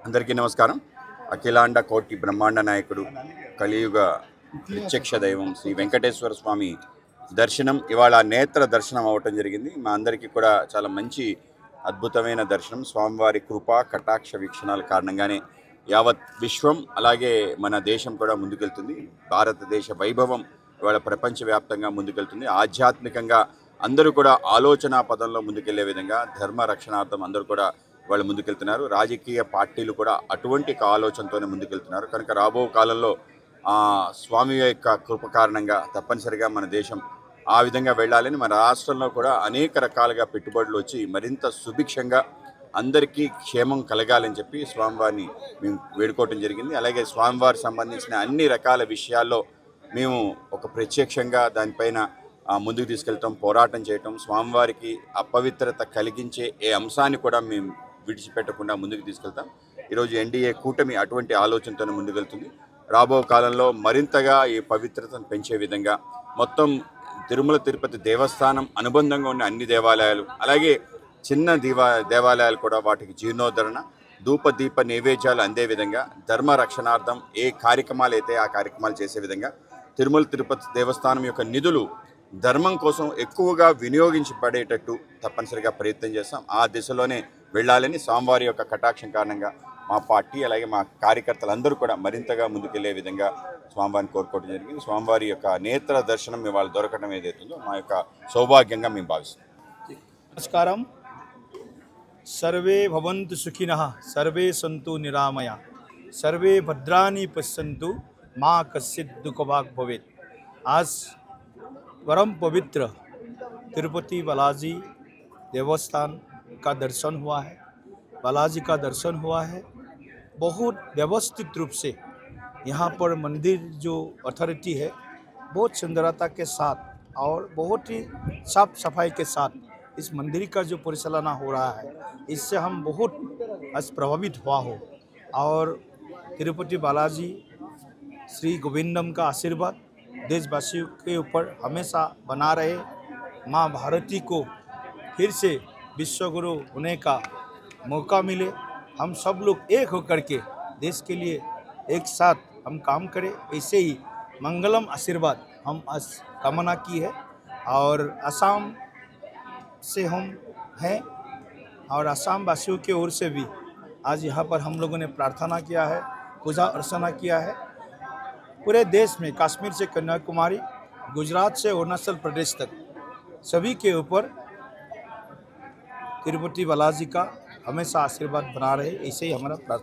అందరికీ నమస్కారం. అఖిలాండ కోటి బ్రహ్మాండ నాయకుడు కలియుగ ప్రత్యక్ష దైవం శ్రీ వెంకటేశ్వర స్వామి దర్శనం ఇవాళ నేత్ర దర్శనం అవ్వటం జరిగింది. మా అందరికీ కూడా చాలా మంచి అద్భుతమైన దర్శనం. స్వామివారి కృపా కటాక్ష వీక్షణాల కారణంగానే యావత్ విశ్వం అలాగే మన దేశం కూడా ముందుకెళ్తుంది. భారతదేశ వైభవం ఇవాళ ప్రపంచవ్యాప్తంగా ముందుకెళ్తుంది. ఆధ్యాత్మికంగా అందరూ కూడా ఆలోచన పదంలో ముందుకెళ్లే విధంగా ధర్మ రక్షణార్థం అందరూ కూడా వాళ్ళు ముందుకెళ్తున్నారు. రాజకీయ పార్టీలు కూడా అటువంటి ఆలోచనతోనే ముందుకెళ్తున్నారు. కనుక రాబో కాలంలో స్వామి యొక్క కృప కారణంగా తప్పనిసరిగా మన దేశం ఆ విధంగా వెళ్ళాలని మన రాష్ట్రంలో కూడా అనేక రకాలుగా పెట్టుబడులు వచ్చి మరింత సుభిక్షంగా అందరికీ క్షేమం కలగాలని చెప్పి స్వామివారిని మేము వేడుకోవటం జరిగింది. అలాగే స్వామివారికి సంబంధించిన అన్ని రకాల విషయాల్లో మేము ఒక ప్రత్యక్షంగా దానిపైన ముందుకు తీసుకెళ్తాం, పోరాటం చేయటం, స్వామివారికి అపవిత్రత కలిగించే ఏ అంశాన్ని కూడా మేము విడిచిపెట్టకుండా ముందుకు తీసుకెళ్తాం. ఈరోజు ఎన్డీఏ కూటమి అటువంటి ఆలోచనతోనే ముందుకెళ్తుంది. రాబో కాలంలో మరింతగా ఈ పవిత్రతను పెంచే విధంగా మొత్తం తిరుమల తిరుపతి దేవస్థానం అనుబంధంగా ఉన్న అన్ని దేవాలయాలు అలాగే చిన్న దేవాలయాలు కూడా వాటికి జీర్ణోద్ధరణ ధూపదీప నైవేద్యాలు అందే విధంగా ధర్మ రక్షణార్థం ఏ కార్యక్రమాలు అయితే ఆ కార్యక్రమాలు చేసే విధంగా తిరుమల తిరుపతి దేవస్థానం యొక్క నిధులు ధర్మం కోసం ఎక్కువగా వినియోగించబడేటట్టు తప్పనిసరిగా ప్రయత్నం చేస్తాం. ఆ దిశలోనే వెళ్ళాలని స్వామివారి యొక్క కటాక్షం కారణంగా మా పార్టీ అలాగే మా కార్యకర్తలందరూ కూడా మరింతగా ముందుకెళ్లే విధంగా స్వామివారిని కోరుకోవడం జరిగింది. స్వామివారి యొక్క నేత్ర దర్శనం ఇవాళ దొరకడం ఏదైతుందో మా యొక్క సౌభాగ్యంగా మేము భావిస్తాం. నమస్కారం. సర్వే భవంతు సుఖినః, సర్వే సంతు నిరామయ, సర్వే భద్రాని పశ్యంతు, మా కశ్చిత్ दुखभाग् भवेत्। आज परम पवित्र तिरुपति बालाजी देवस्थान का दर्शन हुआ है। बालाजी का दर्शन हुआ है। बहुत व्यवस्थित रूप से यहाँ पर मंदिर जो अथॉरिटी है बहुत सुंदरता के साथ और बहुत ही साफ सफाई के साथ इस मंदिर का जो परिचालना हो रहा है, इससे हम बहुत प्रभावित हुआ हो। और तिरुपति बालाजी श्री गोविंदम का आशीर्वाद देशवासियों के ऊपर हमेशा बना रहे। माँ भारती को फिर से विश्वगुरु होने का मौका मिले। हम सब लोग एक होकर के देश के लिए एक साथ हम काम करें, ऐसे ही मंगलम आशीर्वाद हम कामना की है। और असम से हम हैं और असम वासियों की ओर से भी आज यहाँ पर हम लोगों ने प्रार्थना किया है, पूजा अर्चना किया है। पूरे देश में कश्मीर से कन्याकुमारी, गुजरात से अरुणाचल प्रदेश तक सभी के ऊपर तिरुपति बालाजी का हमेशा आशीर्वाद बना रहे, ऐसे ही हमारा प्रार्थना।